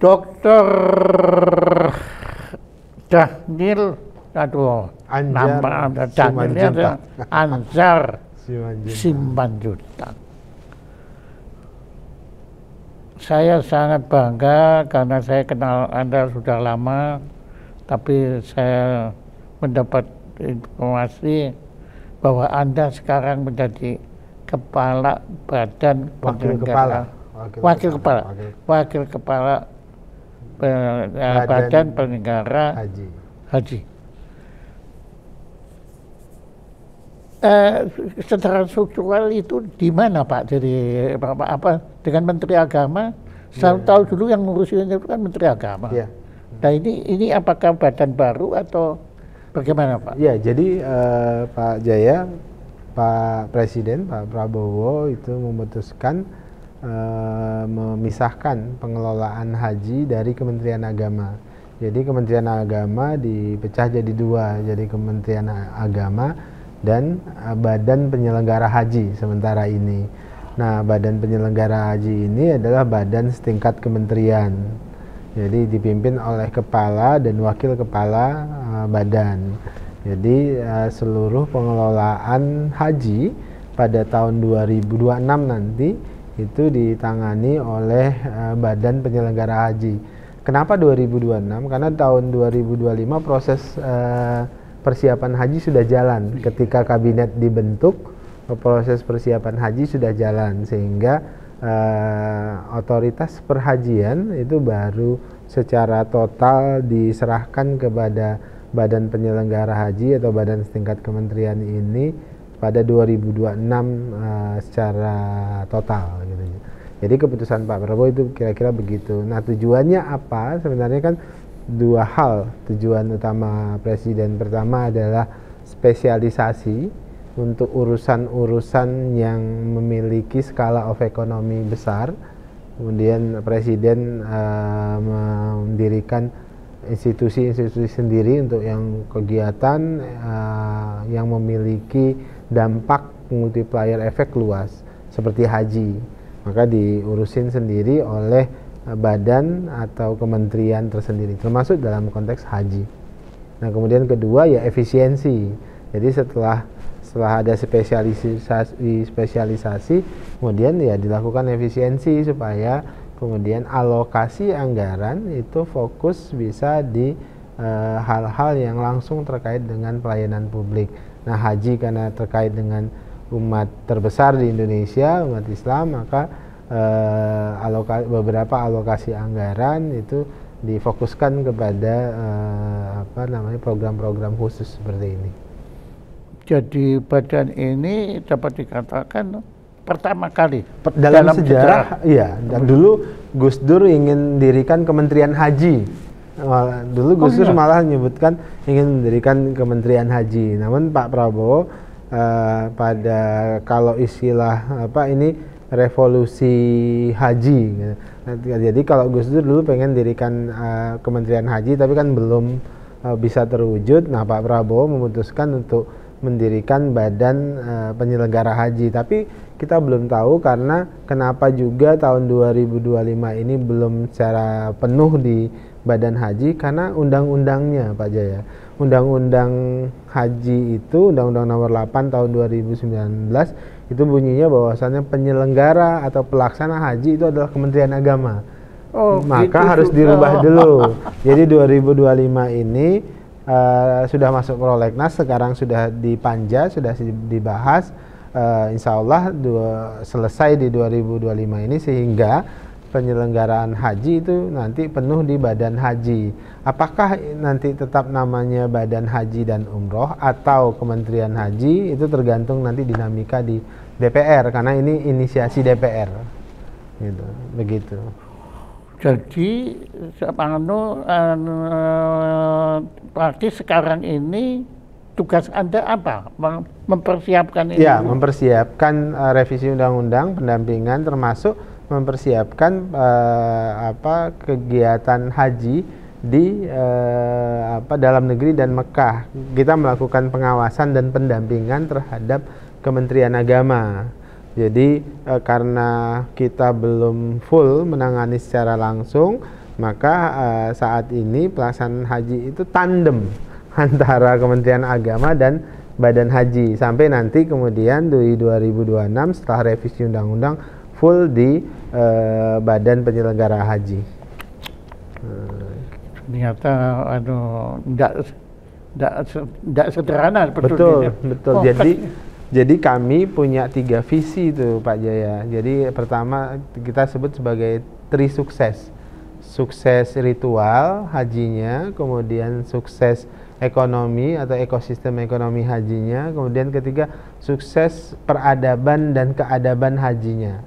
Dokter Dhanil, aduh, nama Dhanilnya ada Anzar Simanjuntak. Saya sangat bangga karena saya kenal Anda sudah lama, tapi saya mendapat informasi bahwa Anda sekarang menjadi kepala badan wakil kepala badan penyelenggara haji. Secara struktural itu di mana Pak? Jadi apa dengan Menteri Agama? Saya tahu dulu yang ngurusin itu kan Menteri Agama. Ya. Nah ini apakah badan baru atau bagaimana Pak? Ya, jadi Pak Jaya, Pak Presiden, Pak Prabowo itu memutuskan memisahkan pengelolaan haji dari Kementerian Agama. Jadi Kementerian Agama dipecah jadi dua, jadi Kementerian Agama dan Badan Penyelenggara Haji sementara ini. Nah, Badan Penyelenggara Haji ini adalah badan setingkat kementerian. Jadi dipimpin oleh kepala dan wakil kepala badan. Jadi seluruh pengelolaan haji pada tahun 2026 nanti itu ditangani oleh Badan Penyelenggara Haji. Kenapa 2026? Karena tahun 2025 proses persiapan haji sudah jalan. Ketika kabinet dibentuk, proses persiapan haji sudah jalan, sehingga otoritas perhajian itu baru secara total diserahkan kepada Badan Penyelenggara Haji atau badan setingkat kementerian ini pada 2026 secara total gitu. Jadi keputusan Pak Prabowo itu kira-kira begitu. Nah, tujuannya apa? Sebenarnya kan dua hal. Tujuan utama Presiden pertama adalah spesialisasi untuk urusan-urusan yang memiliki skala of ekonomi besar. Kemudian Presiden mendirikan institusi-institusi sendiri untuk yang kegiatan yang memiliki dampak multiplier efek luas seperti haji. Maka diurusin sendiri oleh badan atau kementerian tersendiri, termasuk dalam konteks haji. Nah, kemudian kedua ya efisiensi. Jadi setelah ada spesialisasi, kemudian ya dilakukan efisiensi supaya kemudian alokasi anggaran itu fokus bisa di hal-hal yang langsung terkait dengan pelayanan publik. Nah, haji karena terkait dengan umat terbesar di Indonesia, umat Islam, maka beberapa alokasi anggaran itu difokuskan kepada program-program khusus seperti ini. Jadi badan ini dapat dikatakan pertama kali dalam sejarah, iya. Dan dulu Gus Dur ingin mendirikan Kementerian Haji. Dulu Gus Dur malah menyebutkan ingin mendirikan Kementerian Haji. Namun Pak Prabowo kalau istilah ini revolusi haji. Jadi kalau Gus Dur dulu pengen dirikan Kementerian Haji tapi kan belum bisa terwujud. Nah, Pak Prabowo memutuskan untuk mendirikan Badan Penyelenggara Haji. Tapi kita belum tahu karena kenapa juga tahun 2025 ini belum secara penuh di Badan Haji, karena undang-undangnya Pak Jaya. Undang-undang Haji itu, Undang-Undang Nomor 8 tahun 2019 itu bunyinya bahwasannya penyelenggara atau pelaksana haji itu adalah Kementerian Agama. Maka gitu harus dirubah dulu. Jadi 2025 ini sudah masuk prolegnas, sekarang sudah dipanja, sudah dibahas. Insya Allah selesai di 2025 ini, sehingga penyelenggaraan haji itu nanti penuh di Badan Haji. Apakah nanti tetap namanya Badan Haji dan Umroh atau Kementerian Haji, itu tergantung nanti dinamika di DPR, karena ini inisiasi DPR. Gitu, begitu. Jadi berarti sekarang ini tugas Anda apa? Mempersiapkan ini? Ya, mempersiapkan revisi undang-undang pendampingan, termasuk mempersiapkan kegiatan haji di dalam negeri dan Mekah. Kita melakukan pengawasan dan pendampingan terhadap Kementerian Agama. Jadi karena kita belum full menangani secara langsung, Maka saat ini pelaksanaan haji itu tandem antara Kementerian Agama dan Badan Haji sampai nanti kemudian di 2026 setelah revisi undang-undang full di Badan Penyelenggara Haji. Ternyata tidak sederhana. Betul. Jadi kami punya 3 visi itu Pak Jaya. Jadi pertama kita sebut sebagai tri sukses. Sukses ritual hajinya, kemudian sukses ekonomi atau ekosistem ekonomi hajinya, kemudian ketiga sukses peradaban dan keadaban hajinya.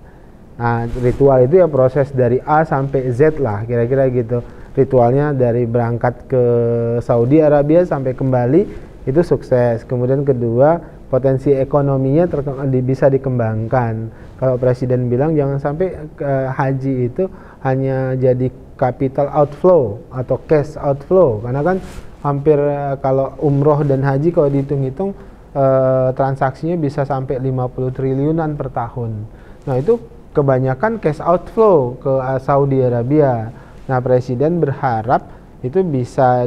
Nah, ritual itu ya proses dari A sampai Z lah, kira-kira gitu. Ritualnya dari berangkat ke Saudi Arabia sampai kembali itu sukses. Kemudian kedua, potensi ekonominya bisa dikembangkan. Kalau Presiden bilang jangan sampai haji itu hanya jadi capital outflow atau cash outflow, karena kan hampir kalau umroh dan haji kalau dihitung-hitung transaksinya bisa sampai 50 triliunan per tahun. Nah, itu kebanyakan cash outflow ke Saudi Arabia. Nah, Presiden berharap itu bisa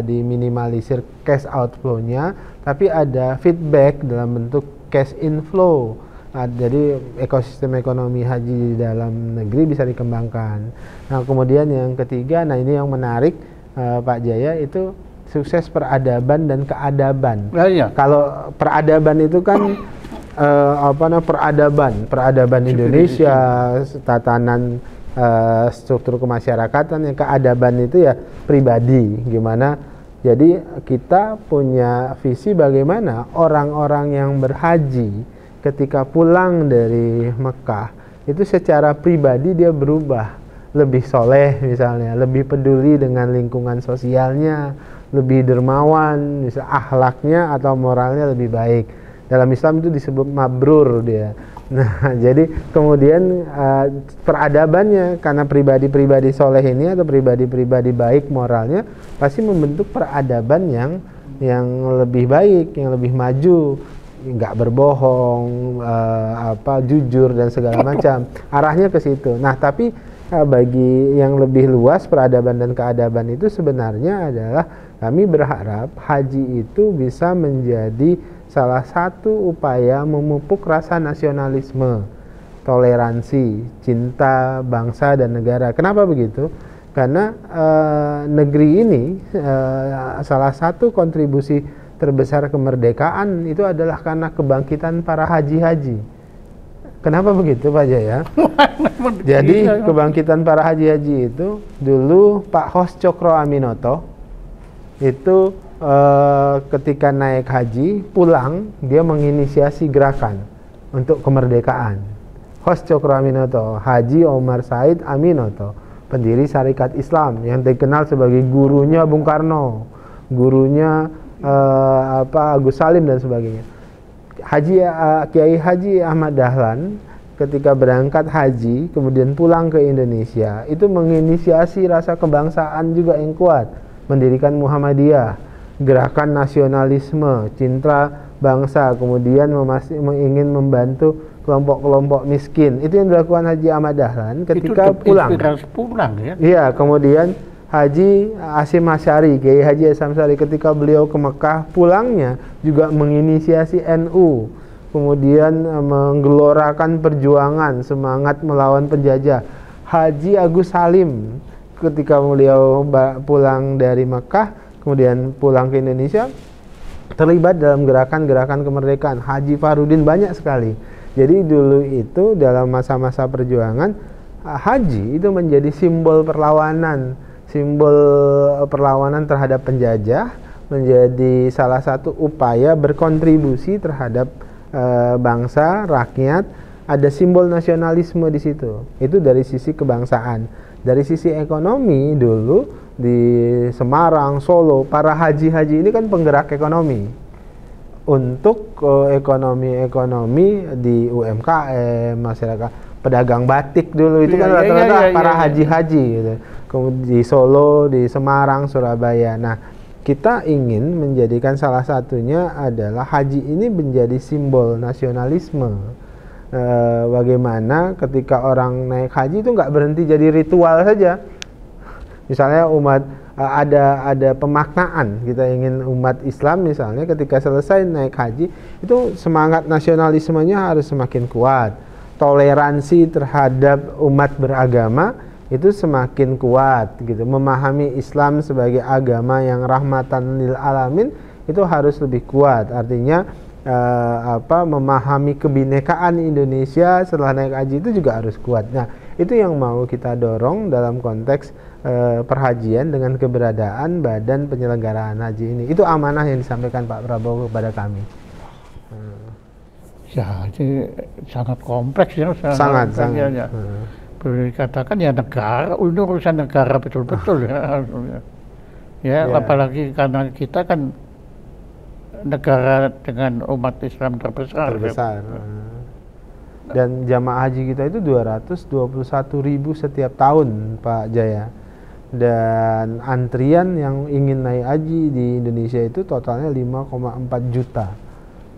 diminimalisir cash outflow-nya, tapi ada feedback dalam bentuk cash inflow. Nah, jadi ekosistem ekonomi haji di dalam negeri bisa dikembangkan. Nah, kemudian yang ketiga, nah ini yang menarik Pak Jaya, itu sukses peradaban dan keadaban. Iya. Kalau peradaban itu kan peradaban Indonesia, tatanan struktur kemasyarakatan. Yang keadaban itu ya pribadi, gimana. Jadi kita punya visi bagaimana orang-orang yang berhaji ketika pulang dari Mekah itu secara pribadi dia berubah, lebih soleh misalnya, lebih peduli dengan lingkungan sosialnya, lebih dermawan, misalnya akhlaknya atau moralnya lebih baik. Dalam Islam itu disebut mabrur dia. Nah, jadi kemudian peradabannya, karena pribadi-pribadi soleh ini atau pribadi-pribadi baik moralnya pasti membentuk peradaban yang lebih baik, yang lebih maju, nggak berbohong, jujur dan segala macam. Arahnya ke situ. Nah, tapi bagi yang lebih luas peradaban dan keadaban itu sebenarnya adalah kami berharap haji itu bisa menjadi salah satu upaya memupuk rasa nasionalisme, toleransi, cinta bangsa dan negara. Kenapa begitu? Karena negeri ini salah satu kontribusi terbesar kemerdekaan itu adalah karena kebangkitan para haji-haji. Kenapa begitu Pak Jaya? Jadi kebangkitan para haji-haji itu dulu Pak Hos Cokro Aminoto itu ketika naik haji pulang dia menginisiasi gerakan untuk kemerdekaan. Hos Cokro Aminoto, Haji Omar Said Aminoto, pendiri Syarikat Islam yang dikenal sebagai gurunya Bung Karno, gurunya Agus Salim dan sebagainya. Kiai Haji Ahmad Dahlan ketika berangkat haji kemudian pulang ke Indonesia itu menginisiasi rasa kebangsaan juga yang kuat, mendirikan Muhammadiyah, gerakan nasionalisme, cinta bangsa, kemudian ingin membantu kelompok-kelompok miskin. Itu yang dilakukan Haji Ahmad Dahlan ketika pulang. Ya? Iya, kemudian Haji Hasyim Asy'ari, Kiai Haji Hasyim Asy'ari ketika beliau ke Mekah pulangnya juga menginisiasi NU, kemudian menggelorakan perjuangan, semangat melawan penjajah. Haji Agus Salim ketika beliau pulang dari Mekah kemudian pulang ke Indonesia terlibat dalam gerakan-gerakan kemerdekaan. Haji Farudin, banyak sekali. Jadi dulu itu dalam masa-masa perjuangan haji itu menjadi simbol perlawanan, terhadap penjajah, menjadi salah satu upaya berkontribusi terhadap bangsa, rakyat. Ada simbol nasionalisme di situ. Itu dari sisi kebangsaan. Dari sisi ekonomi dulu di Semarang, Solo, para haji-haji ini kan penggerak ekonomi. Untuk ekonomi di UMKM, masyarakat pedagang batik dulu itu kan rata-rata para haji-haji gitu. Kemudian di Solo, di Semarang, Surabaya. Nah, kita ingin menjadikan salah satunya adalah haji ini menjadi simbol nasionalisme. bagaimana ketika orang naik haji itu nggak berhenti jadi ritual saja. Misalnya umat ada pemaknaan, kita ingin umat Islam misalnya ketika selesai naik haji itu semangat nasionalismenya harus semakin kuat, toleransi terhadap umat beragama itu semakin kuat gitu, memahami Islam sebagai agama yang rahmatan lil alamin itu harus lebih kuat. Artinya memahami kebinekaan Indonesia setelah naik haji itu juga harus kuat. Nah, itu yang mau kita dorong dalam konteks perhajian dengan keberadaan Badan Penyelenggaraan Haji ini. Itu amanah yang disampaikan Pak Prabowo kepada kami. Ya, itu sangat kompleks ya. Sangat. Ya. Boleh dikatakan ya negara, ini urusan negara betul-betul ya. Ya, apalagi karena kita kan negara dengan umat Islam terbesar. Ya. Dan jamaah haji kita itu 221.000 setiap tahun, Pak Jaya. Dan antrian yang ingin naik haji di Indonesia itu totalnya 5,4 juta.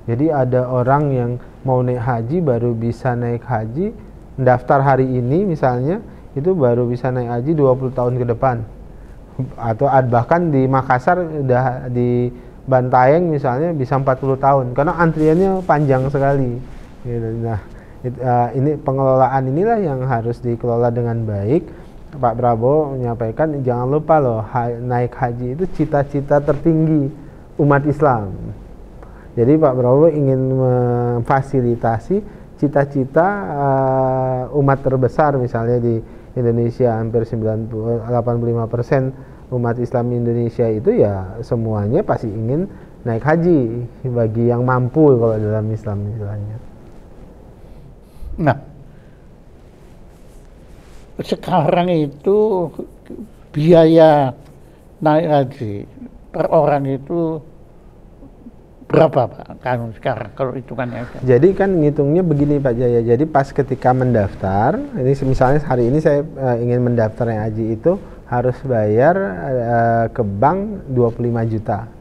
Jadi ada orang yang mau naik haji baru bisa naik haji, daftar hari ini misalnya, itu baru bisa naik haji 20 tahun ke depan. Atau bahkan di Makassar, udah di Bantaeng misalnya bisa 40 tahun, karena antriannya panjang sekali. Nah, ini pengelolaan inilah yang harus dikelola dengan baik. Pak Prabowo menyampaikan jangan lupa loh, naik haji itu cita-cita tertinggi umat Islam. Jadi Pak Prabowo ingin memfasilitasi cita-cita umat terbesar, misalnya di Indonesia hampir 85% umat Islam Indonesia itu ya semuanya pasti ingin naik haji bagi yang mampu kalau dalam Islam misalnya. Nah, sekarang itu biaya naik haji per orang itu berapa Pak? Kan sekarang kalau hitungannya. Jadi kan ngitungnya begini Pak Jaya. Jadi pas ketika mendaftar, ini misalnya hari ini saya ingin mendaftar naik haji itu harus bayar ke bank 25 juta.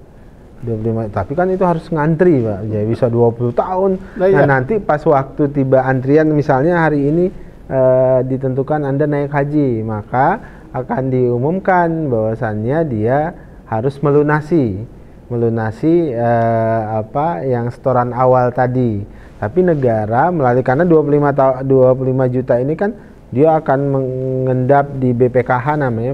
25, tapi kan itu harus ngantri Pak. Jadi bisa 20 tahun. Nah, nanti pas waktu tiba antrian misalnya hari ini ditentukan Anda naik haji, maka akan diumumkan bahwasannya dia harus melunasi yang setoran awal tadi. Tapi negara melalui, karena 25 juta ini kan dia akan mengendap di BPKH namanya,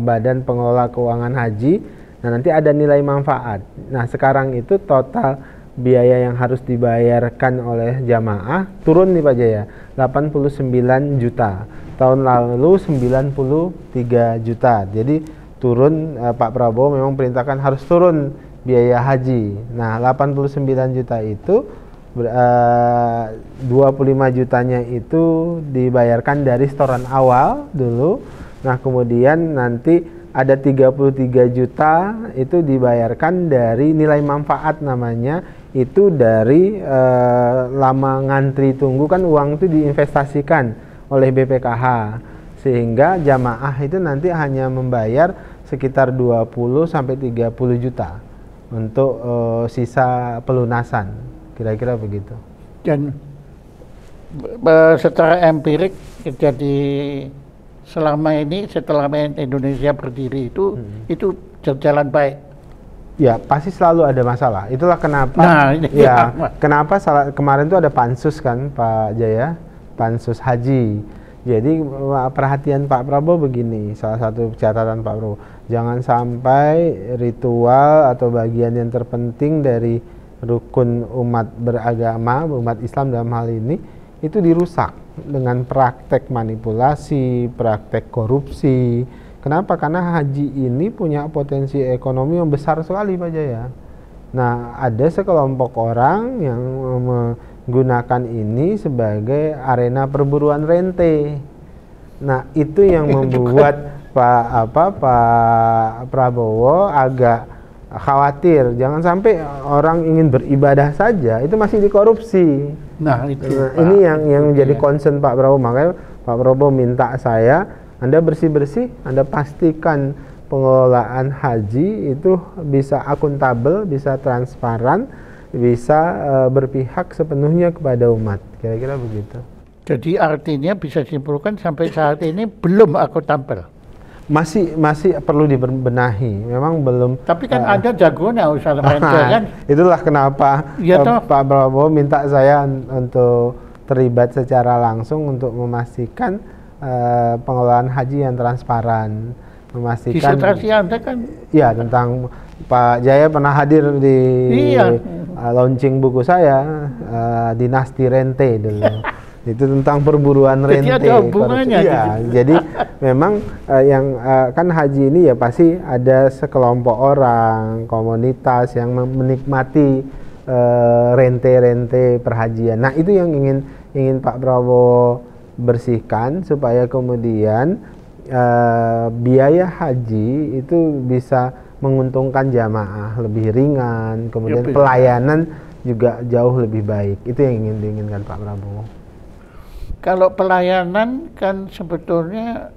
Badan Pengelola Keuangan Haji. Nah, nanti ada nilai manfaat. Nah, sekarang itu total biaya yang harus dibayarkan oleh jamaah turun nih Pak Jaya, 89 juta. Tahun lalu 93 juta. Jadi turun, Pak Prabowo memang perintahkan harus turun biaya haji. Nah, 89 juta itu 25 jutanya itu dibayarkan dari setoran awal dulu. Nah, kemudian nanti ada 33 juta itu dibayarkan dari nilai manfaat namanya, itu dari lama ngantri tunggu kan, uang itu diinvestasikan oleh BPKH, sehingga jamaah itu nanti hanya membayar sekitar 20 sampai 30 juta untuk sisa pelunasan, kira-kira begitu. Dan secara empirik jadi selama ini, setelah Indonesia berdiri itu berjalan baik. Ya, pasti selalu ada masalah. Itulah kenapa kenapa kemarin itu ada pansus kan Pak Jaya, pansus haji. Jadi perhatian Pak Prabowo begini, salah satu catatan Pak Prabowo, jangan sampai ritual atau bagian yang terpenting dari rukun umat beragama, umat Islam dalam hal ini, itu dirusak dengan praktek manipulasi, praktek korupsi. Kenapa? Karena haji ini punya potensi ekonomi yang besar sekali Pak Jaya. Nah, ada sekelompok orang yang menggunakan ini sebagai arena perburuan rente. Nah, itu yang membuat Pak Prabowo agak khawatir. Jangan sampai orang ingin beribadah saja itu masih dikorupsi. Nah, itu ini yang menjadi concern Pak Prabowo. Makanya Pak Prabowo minta saya, Anda bersih-bersih, Anda pastikan pengelolaan haji itu bisa akuntabel, bisa transparan, bisa berpihak sepenuhnya kepada umat, kira-kira begitu. Jadi artinya bisa disimpulkan sampai saat ini belum akuntabel. Masih perlu dibenahi, memang belum. Tapi kan ada jagonya usaha kan. Itulah kenapa ya Pak Prabowo minta saya untuk terlibat secara langsung untuk memastikan pengelolaan haji yang transparan, memastikan. Disertasi Anda kan? Ya, tentang Pak Jaya pernah hadir di launching buku saya, Dinasti Rente dulu. Itu tentang perburuan rente. Jadi ada hubungannya. Iya, jadi memang kan haji ini ya pasti ada sekelompok orang, komunitas yang menikmati rente-rente perhajian. Nah, itu yang ingin Pak Prabowo bersihkan supaya kemudian biaya haji itu bisa menguntungkan jamaah lebih ringan, kemudian pelayanan juga jauh lebih baik. Itu yang ingin diinginkan Pak Prabowo. Kalau pelayanan kan sebetulnya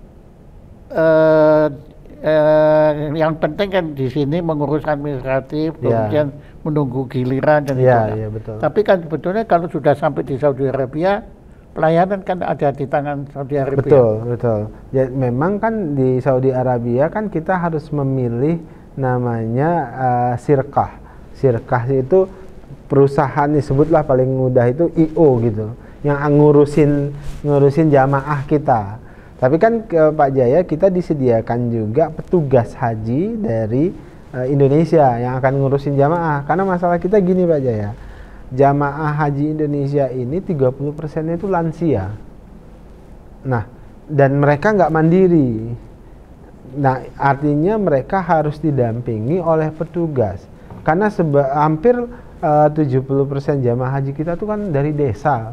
yang penting kan di sini mengurus administratif, kemudian menunggu giliran dan iya, betul. Tapi kan sebetulnya kalau sudah sampai di Saudi Arabia, pelayanan kan ada di tangan Saudi Arabia. Betul. Ya, memang kan di Saudi Arabia kan kita harus memilih namanya sirkah. Sirkah itu perusahaan disebutlah paling mudah itu IO gitu, yang ngurusin jamaah kita. Tapi kan Pak Jaya kita disediakan juga petugas haji dari Indonesia yang akan ngurusin jamaah. Karena masalah kita gini Pak Jaya, jamaah haji Indonesia ini 30% itu lansia. Nah, dan mereka nggak mandiri. Nah, artinya mereka harus didampingi oleh petugas. Karena hampir 70% jamaah haji kita tuh kan dari desa,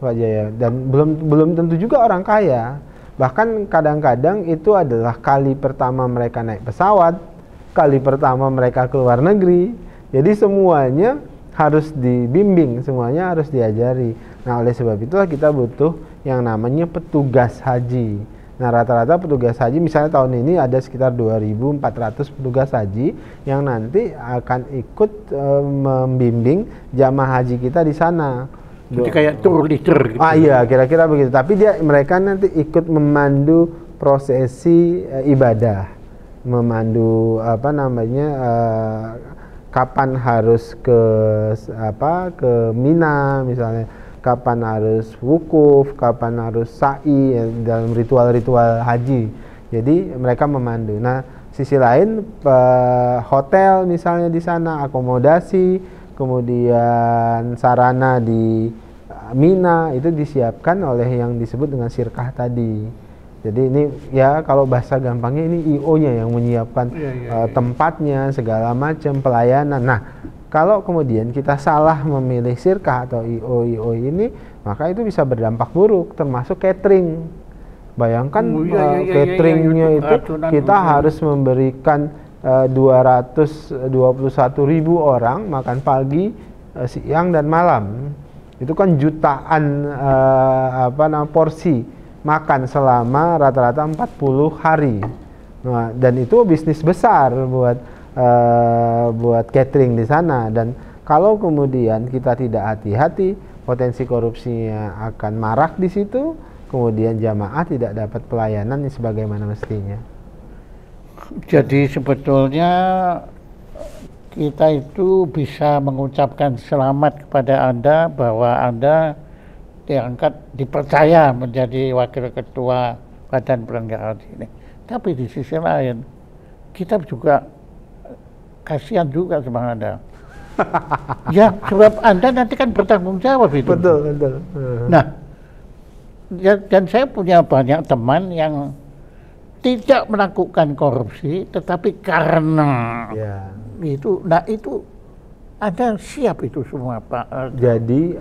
Pak Jaya, dan belum tentu juga orang kaya. Bahkan kadang-kadang itu adalah kali pertama mereka naik pesawat, kali pertama mereka keluar negeri. Jadi semuanya harus dibimbing, semuanya harus diajari. Nah, oleh sebab itulah kita butuh yang namanya petugas haji. Nah, rata-rata petugas haji misalnya tahun ini ada sekitar 2.400 petugas haji yang nanti akan ikut membimbing jamaah haji kita di sana. Jadi kayak tour leader gitu. Iya, kira-kira begitu. Tapi mereka nanti ikut memandu prosesi ibadah, memandu kapan harus ke Mina misalnya, kapan harus wukuf, kapan harus sa'i dalam ritual-ritual haji. Jadi mereka memandu. Nah, sisi lain hotel misalnya di sana, akomodasi, kemudian sarana di Mina itu disiapkan oleh yang disebut dengan sirkah tadi. Jadi ini ya kalau bahasa gampangnya ini IO-nya yang menyiapkan tempatnya, segala macam pelayanan. Nah, kalau kemudian kita salah memilih sirkah atau IO ini, maka itu bisa berdampak buruk, termasuk catering. Bayangkan cateringnya itu kita harus memberikan 221.000 orang makan pagi, siang dan malam. Itu kan jutaan porsi makan selama rata-rata 40 hari. Nah, dan itu bisnis besar buat catering di sana. Dan kalau kemudian kita tidak hati-hati, potensi korupsinya akan marak di situ. Kemudian jamaah tidak dapat pelayanan sebagaimana mestinya. Jadi sebetulnya kita itu bisa mengucapkan selamat kepada Anda bahwa Anda diangkat, dipercaya menjadi wakil ketua Badan Penyelenggara Haji ini. Tapi di sisi lain, kita juga kasihan juga sama Anda. Ya, sebab Anda nanti kan bertanggung jawab itu. Betul. Nah, dan saya punya banyak teman yang tidak melakukan korupsi, tetapi karena itu, nah itu Anda siap itu semua, Pak? Jadi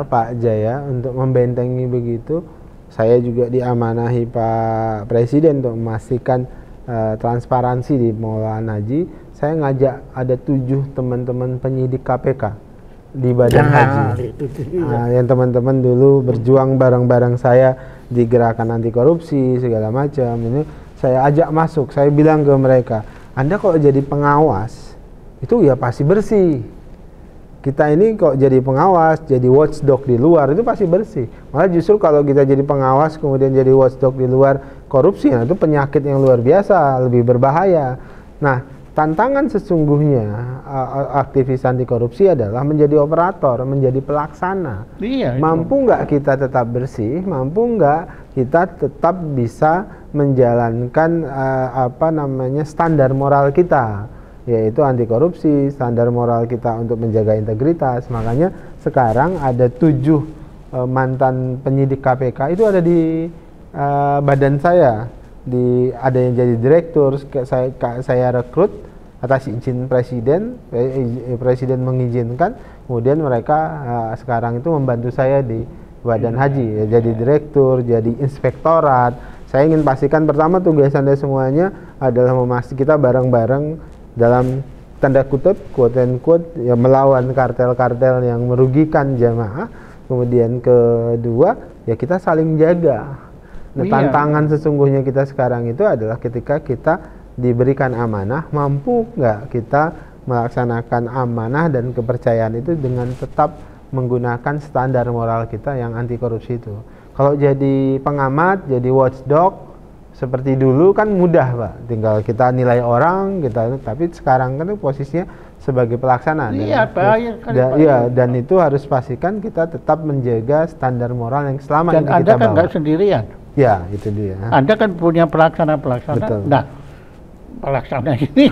Pak Jaya untuk membentengi begitu, saya juga diamanahi Pak Presiden untuk memastikan transparansi di pengelolaan haji. Saya ngajak ada 7 teman-teman penyidik KPK di Badan Haji. Yang teman-teman dulu berjuang bareng-bareng saya di gerakan anti korupsi segala macam. Ini saya ajak masuk. Saya bilang ke mereka, Anda kalau jadi pengawas itu ya pasti bersih. kita ini kok jadi pengawas, jadi watchdog di luar itu pasti bersih. Malah justru kalau kita jadi pengawas kemudian jadi watchdog di luar korupsi, nah itu penyakit yang luar biasa, lebih berbahaya. Nah, tantangan sesungguhnya aktivis anti korupsi adalah menjadi operator, menjadi pelaksana. Iya, mampu nggak kita tetap bersih, mampu nggak kita tetap bisa menjalankan standar moral kita, yaitu anti korupsi, standar moral kita untuk menjaga integritas. Makanya sekarang ada 7 mantan penyidik KPK itu ada di badan saya, ada yang jadi direktur, saya rekrut atas izin presiden, presiden mengizinkan, kemudian mereka sekarang itu membantu saya di badan haji, ya, jadi direktur, jadi inspektorat. Saya ingin pastikan pertama tugas Anda semuanya adalah memastikan kita bareng-bareng dalam tanda kutip, quote and quote, ya, melawan kartel-kartel yang merugikan jamaah. Kemudian kedua, ya kita saling jaga. Nah, tantangan sesungguhnya kita sekarang itu adalah ketika kita diberikan amanah, mampu nggak kita melaksanakan amanah dan kepercayaan itu dengan tetap menggunakan standar moral kita yang anti korupsi itu. Kalau jadi pengamat, jadi watchdog seperti dulu kan mudah, Pak. Tinggal kita nilai orang, tapi sekarang kan posisinya sebagai pelaksana. Iya, dan itu harus pastikan kita tetap menjaga standar moral yang selama dan ini kita bawa. Dan Anda kan nggak sendirian. Ya, itu dia. Anda kan punya pelaksana-pelaksana. Betul. Nah, pelaksana ini,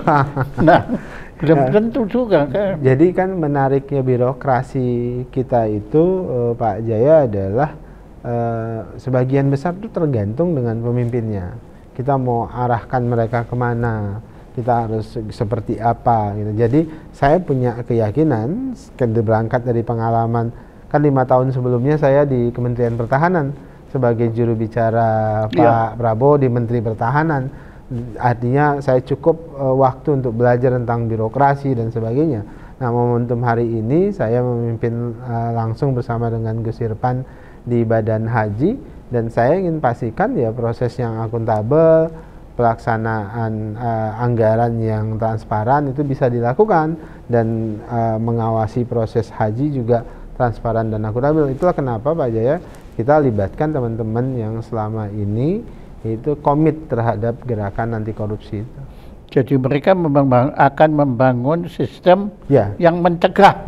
nah, belum tentu juga kan. Jadi kan menariknya birokrasi kita itu, Pak Jaya, adalah sebagian besar itu tergantung dengan pemimpinnya. Kita mau arahkan mereka kemana, kita harus seperti apa gitu. Jadi saya punya keyakinan, berangkat dari pengalaman, kan 5 tahun sebelumnya saya di Kementerian Pertahanan sebagai juru bicara Pak Prabowo di Menteri Pertahanan. Artinya saya cukup waktu untuk belajar tentang birokrasi dan sebagainya. Nah, momentum hari ini saya memimpin langsung bersama dengan Gus Irfan di Badan Haji, dan saya ingin pastikan ya proses yang akuntabel, pelaksanaan anggaran yang transparan itu bisa dilakukan, dan mengawasi proses haji juga transparan dan akuntabel. Itulah kenapa Pak Jaya kita libatkan teman-teman yang selama ini itu komit terhadap gerakan anti korupsi itu. Jadi mereka akan membangun sistem yang mencegah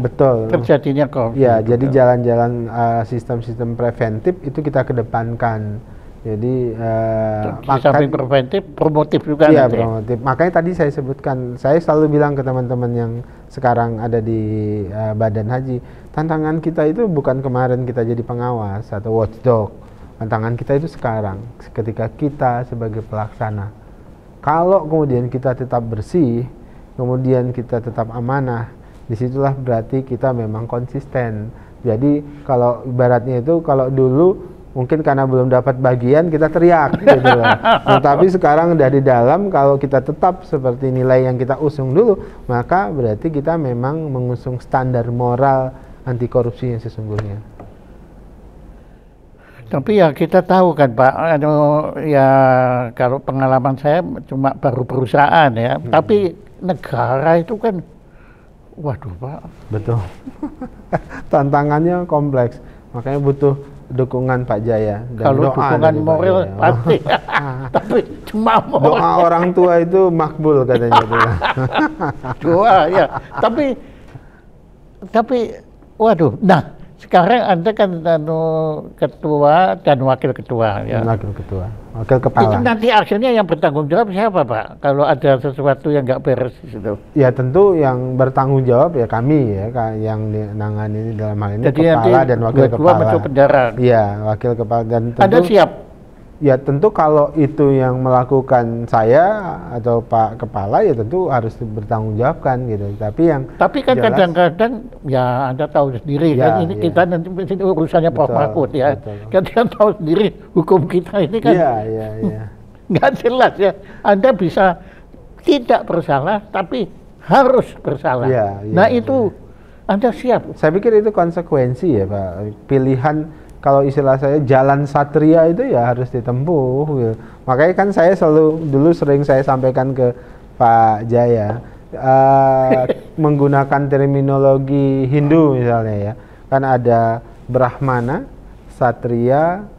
terjadinya korupsi. Ya, jadi jalan-jalan sistem-sistem preventif itu kita kedepankan. Jadi samping preventif, promotif juga. Iya, promotif. Makanya tadi saya sebutkan, saya selalu bilang ke teman-teman yang sekarang ada di Badan Haji, tantangan kita itu bukan kemarin kita jadi pengawas atau watchdog. Tantangan kita itu sekarang, ketika kita sebagai pelaksana. Kalau kemudian kita tetap bersih, kemudian kita tetap amanah, disitulah berarti kita memang konsisten. Jadi kalau ibaratnya itu, kalau dulu mungkin karena belum dapat bagian kita teriak gitu loh. Nah, tapi sekarang udah di dalam, kalau kita tetap seperti nilai yang kita usung dulu, maka berarti kita memang mengusung standar moral anti korupsi yang sesungguhnya. Tapi ya kita tahu kan Pak, ya kalau pengalaman saya cuma baru perusahaan ya, tapi negara itu kan, waduh Pak. Betul. Tantangannya kompleks, makanya butuh dukungan Pak Jaya. Dan kalau dukungan moral pasti, tapi cuma moral. Doa orang tua itu makbul katanya. Doa ya, tapi waduh, nah. Sekarang Anda kan ketua dan wakil ketua ya. Wakil ketua, wakil kepala. Itu nanti akhirnya yang bertanggung jawab siapa Pak? Kalau ada sesuatu yang nggak beres di situ. Ya tentu yang bertanggung jawab ya kami ya, yang menangani dalam hal ini. Jadi kepala dan wakil kepala. Masuk penjara. Iya, wakil kepala, dan tentu. Anda siap? Ya tentu kalau itu yang melakukan saya atau Pak Kepala, ya tentu harus bertanggung jawabkan gitu. Tapi kan kadang-kadang ya Anda tahu sendiri ya, kan ini kita nanti urusannya Prof Mahfud ya. Kan tahu sendiri hukum kita ini kan nggak jelas ya. Anda bisa tidak bersalah tapi harus bersalah. Nah itu Anda siap? Saya pikir itu konsekuensi ya Pak. Pilihan, kalau istilah saya jalan satria itu ya harus ditempuh gitu. Makanya kan saya dulu sering saya sampaikan ke Pak Jaya, menggunakan terminologi Hindu misalnya ya, kan ada Brahmana, Satria,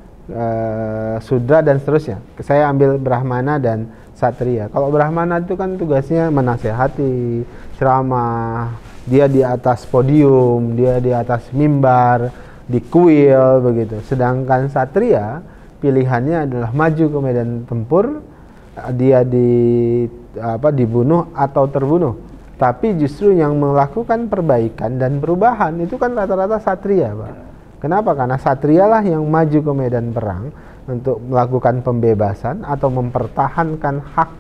Sudra dan seterusnya. Saya ambil Brahmana dan Satria. Kalau Brahmana itu kan tugasnya menasehati, ceramah, dia di atas podium, dia di atas mimbar, di kuil begitu. Sedangkan Satria pilihannya adalah maju ke medan tempur, dia dibunuh atau terbunuh. Tapi justru yang melakukan perbaikan dan perubahan itu kan rata-rata Satria, Pak. Kenapa? Karena Satria lah yang maju ke medan perang untuk melakukan pembebasan atau mempertahankan hak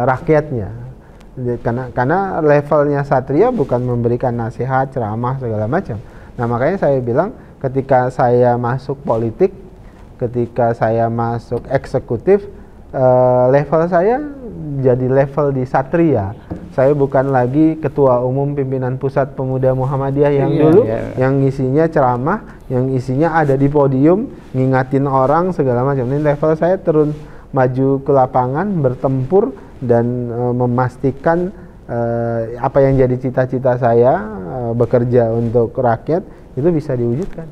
rakyatnya. Karena levelnya Satria bukan memberikan nasihat, ceramah segala macam. Nah, makanya saya bilang ketika saya masuk politik, ketika saya masuk eksekutif, level saya jadi level di Satria. Saya bukan lagi ketua umum pimpinan Pusat Pemuda Muhammadiyah yang dulu, yang isinya ceramah, yang isinya ada di podium, ngingatin orang segala macam. Ini level saya turun maju ke lapangan, bertempur dan memastikan apa yang jadi cita-cita saya, bekerja untuk rakyat, itu bisa diwujudkan.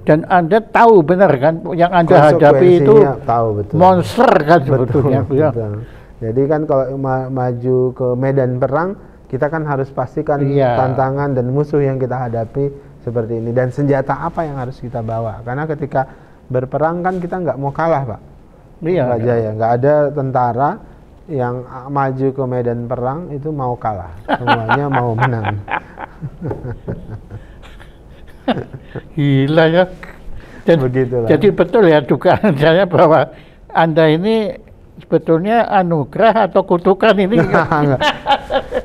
Dan Anda tahu benar kan, yang Anda hadapi itu tahu, betul. Monster kan sebetulnya. Betul. Jadi kan kalau maju ke medan perang, kita kan harus pastikan tantangan dan musuh yang kita hadapi seperti ini. Dan senjata apa yang harus kita bawa. Karena ketika berperang kan kita nggak mau kalah, Pak. Iya. Pak Jaya, nggak ada tentara yang maju ke medan perang itu mau kalah. Semuanya mau menang. Gila ya. Jadi betul ya dugaan saya bahwa Anda ini sebetulnya anugerah atau kutukan ini.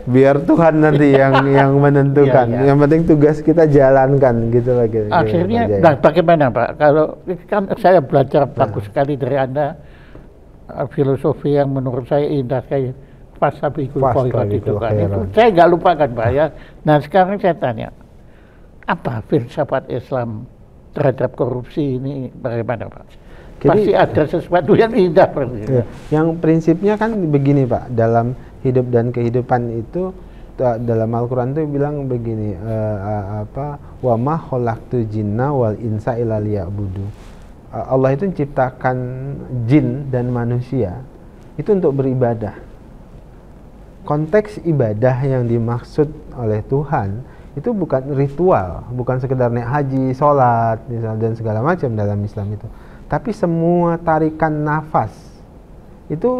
Biar Tuhan nanti yang menentukan. Yang penting tugas kita jalankan gitu lagi. Akhirnya, nah bagaimana Pak? Kalau kan saya belajar bagus sekali dari Anda, filosofi yang menurut saya indah kayak Fasabikul Khairat itu kan. Itu saya nggak lupakan Pak ya. Nah sekarang saya tanya, apa filsafat Islam terhadap korupsi ini bagaimana Pak? Pasti ada sesuatu yang indah. Yang prinsipnya kan begini Pak, dalam hidup dan kehidupan itu dalam Al-Quran itu bilang begini, wa ma khalaqtu jinna wal insa illa liya'budu. Allah itu menciptakan jin dan manusia itu untuk beribadah. Konteks ibadah yang dimaksud oleh Tuhan itu bukan ritual, bukan sekedar naik haji, sholat, dan segala macam dalam Islam itu. Tapi semua tarikan nafas itu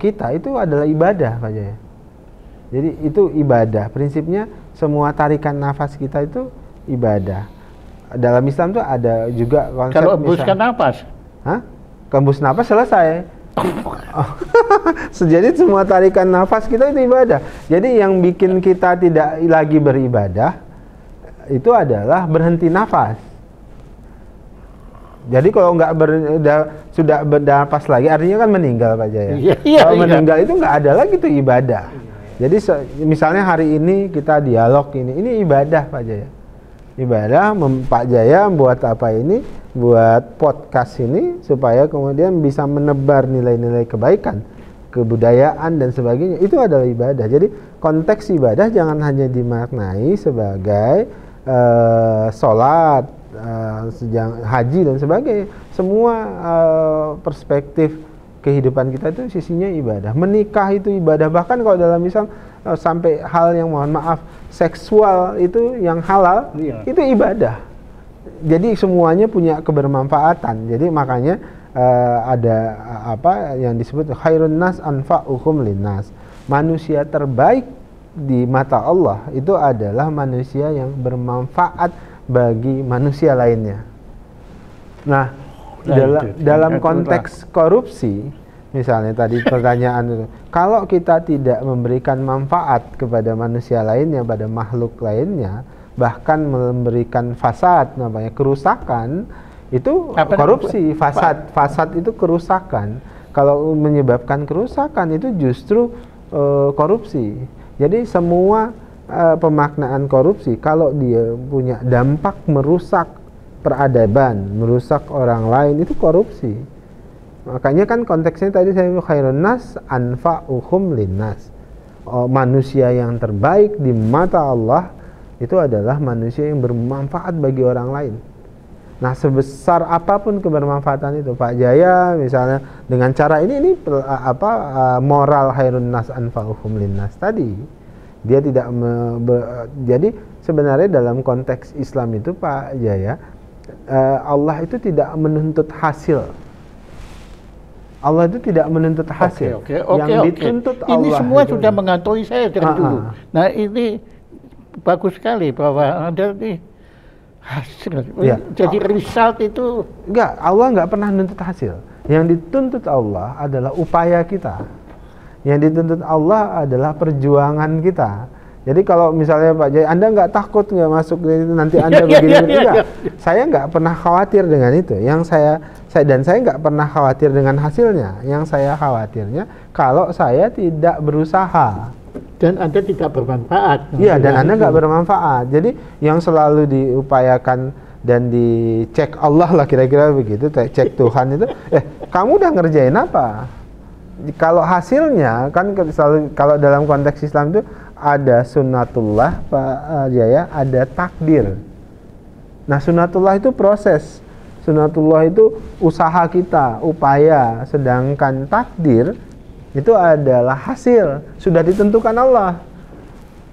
kita itu adalah ibadah Pak Jaya. Jadi itu ibadah. Prinsipnya semua tarikan nafas kita itu ibadah. Dalam Islam tuh ada juga konsep. Kalau hembuskan nafas? Hembus nafas selesai. Jadi semua tarikan nafas kita itu ibadah. Jadi yang bikin kita tidak lagi beribadah itu adalah berhenti nafas. Jadi kalau sudah bernapas lagi, artinya kan meninggal Pak Jaya. Kalau meninggal itu nggak ada lagi tuh ibadah. Jadi misalnya hari ini kita dialog ini ibadah Pak Jaya. Ibadah Pak Jaya buat apa ini? Buat podcast ini supaya kemudian bisa menebar nilai-nilai kebaikan, kebudayaan dan sebagainya. Itu adalah ibadah. Jadi konteks ibadah jangan hanya dimaknai sebagai sholat, haji dan sebagainya. Semua perspektif kehidupan kita itu sisinya ibadah. Menikah itu ibadah. Bahkan kalau dalam Islam sampai hal yang mohon maaf seksual itu yang halal, itu ibadah. Jadi semuanya punya kebermanfaatan. Jadi makanya ada apa yang disebut khairun nas anfa'uhum linnas. Manusia terbaik di mata Allah itu adalah manusia yang bermanfaat bagi manusia lainnya. Nah, dalam konteks korupsi, misalnya tadi pertanyaan itu, kalau kita tidak memberikan manfaat kepada manusia lainnya, pada makhluk lainnya, bahkan memberikan fasad, namanya kerusakan, itu korupsi. Fasad itu kerusakan. Kalau menyebabkan kerusakan itu justru korupsi. Jadi semua pemaknaan korupsi kalau dia punya dampak merusak peradaban, merusak orang lain, itu korupsi. Makanya kan konteksnya tadi saya bilang khairun nas anfa'uhum linnas. manusia yang terbaik di mata Allah itu adalah manusia yang bermanfaat bagi orang lain. Nah, sebesar apapun kebermanfaatan itu, Pak Jaya misalnya dengan cara ini moral khairun nas anfa'uhum linnas tadi, dia tidak jadi sebenarnya dalam konteks Islam itu, Pak Jaya, Allah itu tidak menuntut hasil. Allah itu tidak menuntut hasil. Yang dituntut Allah. Ini semua sudah mengantoi saya dari dulu. Nah, ini bagus sekali bahwa ada nih hasil. Ya. Jadi result itu enggak, Allah enggak pernah menuntut hasil. Yang dituntut Allah adalah upaya kita. Yang dituntut Allah adalah perjuangan kita. Jadi kalau misalnya Pak Jaya, Anda nggak takut nggak masuk nanti Anda begini enggak? Saya nggak pernah khawatir dengan itu. Yang saya nggak pernah khawatir dengan hasilnya. Yang saya khawatirnya kalau saya tidak berusaha. Dan Anda tidak bermanfaat. Iya, dan Anda nggak bermanfaat. Jadi yang selalu diupayakan dan dicek Allah lah kira-kira begitu, cek Tuhan itu, kamu udah ngerjain apa? Kalau hasilnya kan selalu, kalau dalam konteks Islam itu ada sunnatullah, Pak Jaya, ada takdir. Nah, sunnatullah itu proses, sunnatullah itu usaha kita, upaya, sedangkan takdir itu adalah hasil, sudah ditentukan Allah.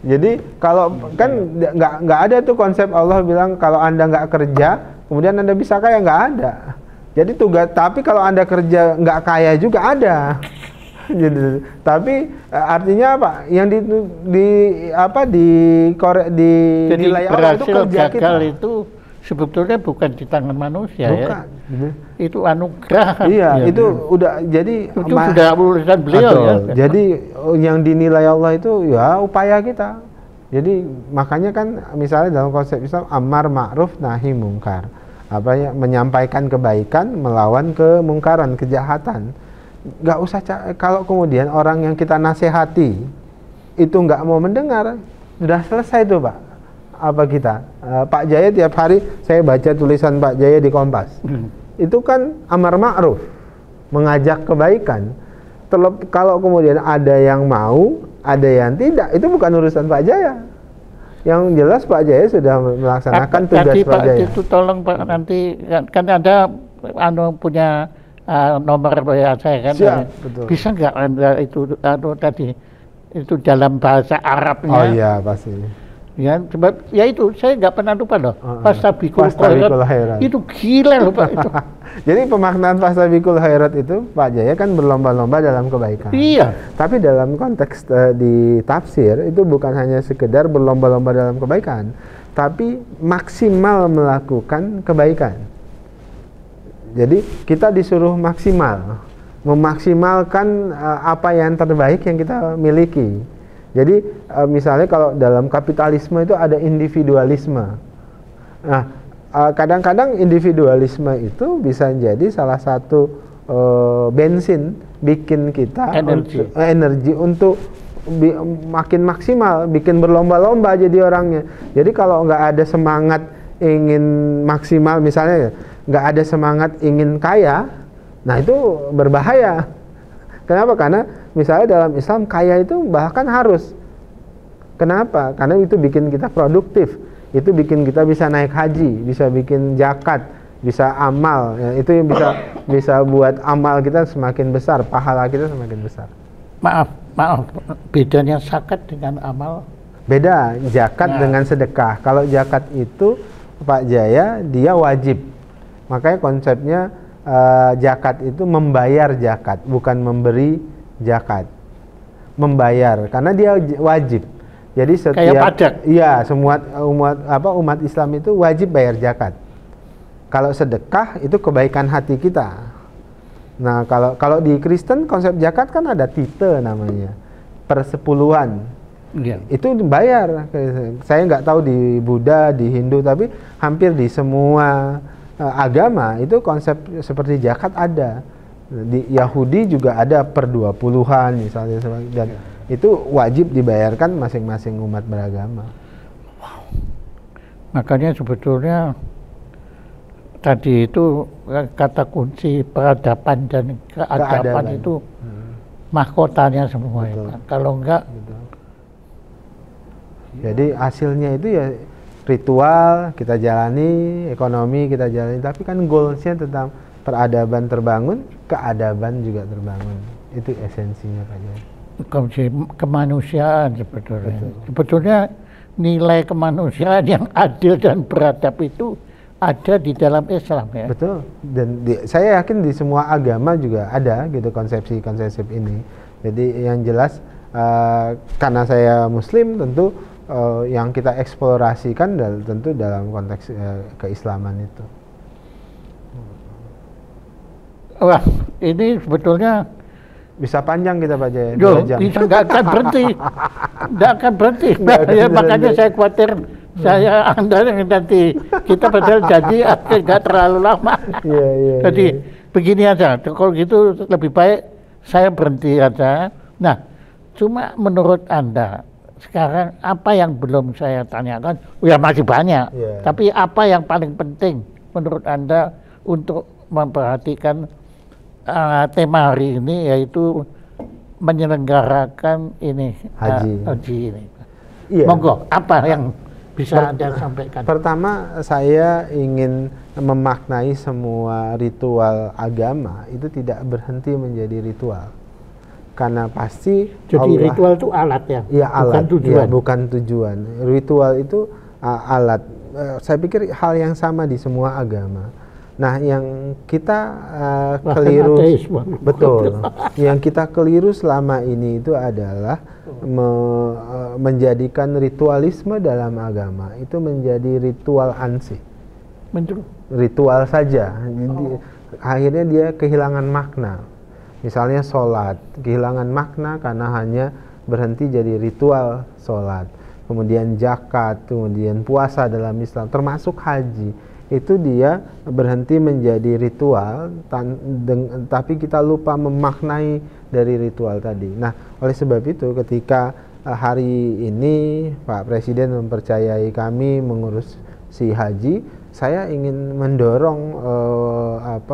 Jadi kalau kan nggak ada tuh konsep Allah bilang kalau Anda nggak kerja kemudian Anda bisa kaya, nggak ada. Jadi tapi kalau Anda kerja nggak kaya juga ada. Jadi, tapi artinya apa? Yang dinilai Allah itu kerja kita. Itu sebetulnya bukan di tangan manusia, bukan. Ya. Itu anugerah. Iya, itu udah jadi itu sudah urusan beliau. Betul. Ya. Jadi yang dinilai Allah itu ya upaya kita. Jadi makanya kan misalnya dalam konsep Islam amar ma'ruf nahi mungkar. Menyampaikan kebaikan, melawan kemungkaran, kejahatan. Nggak usah kalau kemudian orang yang kita nasihati itu nggak mau mendengar, sudah selesai tuh, Pak. Pak Jaya tiap hari saya baca tulisan Pak Jaya di Kompas. Itu kan amar ma'ruf, mengajak kebaikan. Kalau kemudian ada yang mau, ada yang tidak, itu bukan urusan Pak Jaya. Yang jelas Pak Jaya sudah melaksanakan tugas Pak Jaya. Itu tolong Pak, nanti kan ada punya nomor WA saya kan. Siap, betul. Bisa nggak Anda itu tadi itu dalam bahasa Arabnya? Oh iya, pasti. Ya, sebab ya itu saya nggak pernah lupa loh. Fastabiqul khairat itu gila loh Pak itu. Jadi pemaknaan fastabiqul khairat itu Pak Jaya kan berlomba-lomba dalam kebaikan. Iya. Tapi dalam konteks di tafsir itu bukan hanya sekedar berlomba-lomba dalam kebaikan, tapi maksimal melakukan kebaikan. Jadi kita disuruh memaksimalkan apa yang terbaik yang kita miliki. Jadi misalnya kalau dalam kapitalisme itu ada individualisme. Nah, kadang-kadang individualisme itu bisa jadi salah satu bensin bikin kita energi untuk makin maksimal, bikin berlomba-lomba jadi orangnya. Jadi kalau nggak ada semangat ingin maksimal, misalnya nggak ada semangat ingin kaya, nah itu berbahaya. Kenapa? Karena misalnya dalam Islam kaya itu bahkan harus. Kenapa? Karena itu bikin kita produktif, itu bikin kita bisa naik haji, bisa bikin zakat, bisa amal. Ya, itu yang bisa buat amal kita semakin besar, pahala kita semakin besar. Maaf, bedanya zakat dengan amal? Beda, zakat dengan sedekah. Kalau zakat itu Pak Jaya dia wajib. Makanya konsepnya zakat itu membayar zakat, bukan memberi zakat. Membayar karena dia wajib. Jadi setiap kayak pajak. Iya, semua umat Islam itu wajib bayar zakat. Kalau sedekah itu kebaikan hati kita. Nah, kalau di Kristen konsep zakat kan ada tithe namanya. Persepuluhan. Iya. Itu bayar. Saya nggak tahu di Buddha, di Hindu, tapi hampir di semua agama itu konsep seperti zakat ada. Di Yahudi juga ada per 20-an misalnya, dan itu wajib dibayarkan masing-masing umat beragama. Wow. Makanya sebetulnya tadi itu kata kunci peradaban dan keadaban itu mahkotanya semua ya, Pak. Kalau enggak, jadi hasilnya itu ya ritual kita jalani, ekonomi kita jalani, tapi kan goalsnya tentang peradaban terbangun, keadaban juga terbangun. Itu esensinya Pak Jaya. Kemanusiaan sebetulnya. Sebetulnya nilai kemanusiaan yang adil dan beradab itu ada di dalam Islam ya. Betul. Dan saya yakin di semua agama juga ada gitu konsep ini. Jadi yang jelas karena saya Muslim tentu yang kita eksplorasikan tentu dalam konteks keislaman itu. Wah, ini sebetulnya bisa panjang kita Pak Jaya. Bisa nggak akan berhenti, nggak akan berhenti. Ya, makanya saya khawatir Anda yang nanti kita padahal janji nggak terlalu lama. Jadi begini aja, kalau gitu lebih baik saya berhenti aja. Nah, cuma menurut Anda sekarang apa yang belum saya tanyakan? Ya masih banyak, tapi apa yang paling penting menurut Anda untuk memperhatikan tema hari ini, yaitu menyelenggarakan ini haji ini. Monggo, apa yang bisa Anda sampaikan? Pertama, saya ingin memaknai semua ritual agama itu tidak berhenti menjadi ritual. Karena pasti jadi ritual itu alat ya? Iya, alat, bukan tujuan. Ya, bukan tujuan. Ritual itu alat. Saya pikir hal yang sama di semua agama. Nah, yang kita keliru, betul. Yang kita keliru selama ini itu adalah menjadikan ritualisme dalam agama itu menjadi ritual ansih, ritual saja. Akhirnya dia kehilangan makna. Misalnya sholat, kehilangan makna karena hanya berhenti jadi ritual sholat. Kemudian zakat, kemudian puasa dalam Islam, termasuk haji. Itu dia berhenti menjadi ritual, tapi kita lupa memaknai dari ritual tadi. Nah, oleh sebab itu ketika hari ini Pak Presiden mempercayai kami mengurus si haji, saya ingin mendorong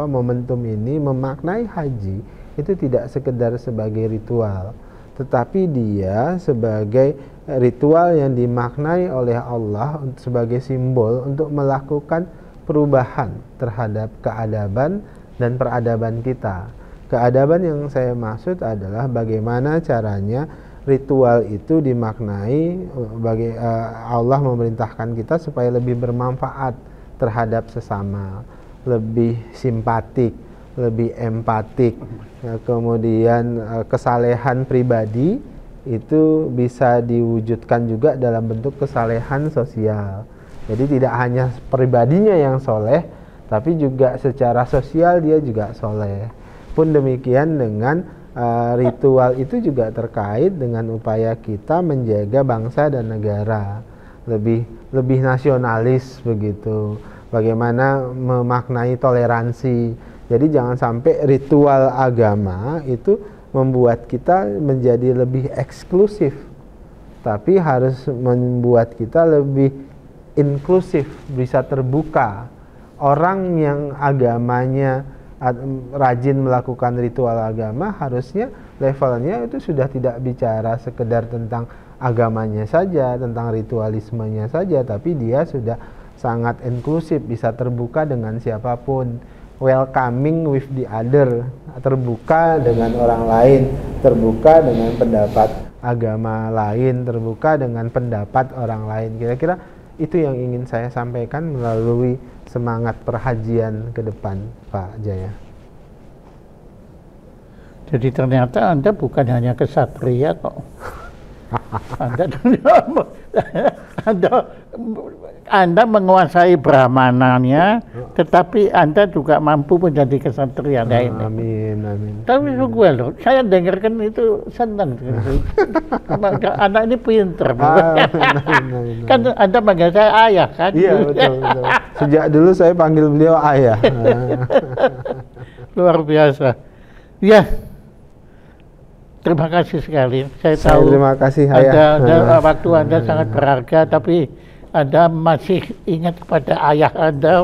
momentum ini, memaknai haji itu tidak sekedar sebagai ritual, tetapi dia sebagai ritual yang dimaknai oleh Allah sebagai simbol untuk melakukan perubahan terhadap keadaban dan peradaban kita. Keadaban yang saya maksud adalah bagaimana caranya ritual itu dimaknai bagi Allah memerintahkan kita supaya lebih bermanfaat terhadap sesama, lebih simpatik, lebih empatik, kemudian kesalehan pribadi itu bisa diwujudkan juga dalam bentuk kesalehan sosial. Jadi tidak hanya pribadinya yang soleh, tapi juga secara sosial dia juga soleh. Pun demikian dengan ritual itu juga terkait dengan upaya kita menjaga bangsa dan negara lebih nasionalis begitu. Bagaimana memaknai toleransi. Jadi jangan sampai ritual agama itu membuat kita menjadi lebih eksklusif, tapi harus membuat kita lebih inklusif, bisa terbuka. Orang yang agamanya rajin melakukan ritual agama harusnya levelnya itu sudah tidak bicara sekedar tentang agamanya saja, tentang ritualismenya saja, tapi dia sudah sangat inklusif, bisa terbuka dengan siapapun, welcoming with the other, terbuka dengan orang lain, terbuka dengan pendapat agama lain, terbuka dengan pendapat orang lain. Kira-kira itu yang ingin saya sampaikan melalui semangat perhajian ke depan, Pak Jaya. Jadi ternyata Anda bukan hanya kesatria kok. Anda menguasai Brahmananya, tetapi Anda juga mampu menjadi kesatria. Amin, amin. Tapi sungguh loh, saya dengarkan itu senang. Anak ini pinter. Kan Anda panggil saya ayah kan? Iya, betul. Sejak dulu saya panggil beliau ayah. Luar biasa. Ya. Terima kasih sekali. Saya tahu terima kasih, ayah. Waktu Anda sangat berharga, tapi Anda masih ingat kepada ayah Anda.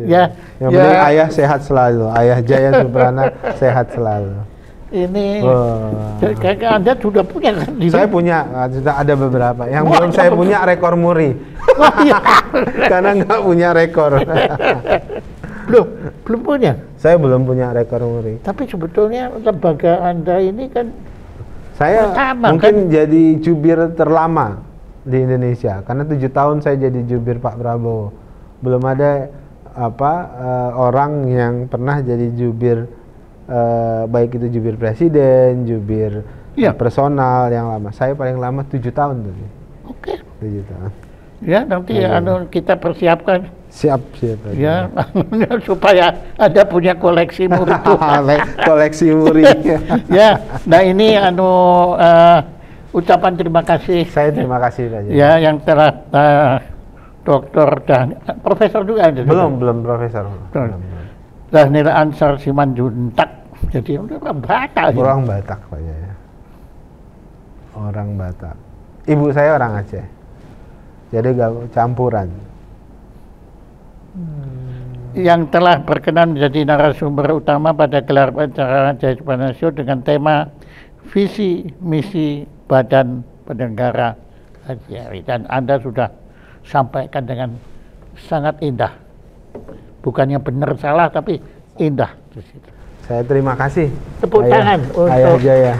Yang penting ayah sehat selalu. Ayah Jaya Suprana sehat selalu. Ini kayak Anda sudah punya kan? Saya punya, sudah ada beberapa. Yang belum saya punya rekor muri. Oh, iya. Karena nggak punya rekor. belum punya. Saya belum punya rekor muri. Tapi sebetulnya lembaga Anda ini kan saya pertama, mungkin kan? jadi jubir terlama di Indonesia. Karena 7 tahun saya jadi jubir Pak Prabowo. Belum ada orang yang pernah jadi jubir, baik itu jubir presiden, jubir personal yang lama. Saya paling lama 7 tahun tadi. Oke. 7 tahun. Ya nanti kita persiapkan. Siap. Ya supaya Anda punya koleksi muri itu. Koleksi muri. Ya, nah ini ucapan terima kasih. Saya terima kasih Pak. Ya yang telah dokter dan profesor juga ada. Belum profesor. Dhanil Ansar Simanjuntak. Jadi orang Batak. Orang Batak Pak ya. Orang Batak. Ibu saya orang Aceh. Jadi gak campuran. Yang telah berkenan menjadi narasumber utama pada gelar acara Jaya Supranasion dengan tema visi misi Badan Penyelenggara Haji, dan Anda sudah sampaikan dengan sangat indah, bukannya benar salah tapi indah di situ. Saya terima kasih. Tepuk tangan untuk Ayah Jaya.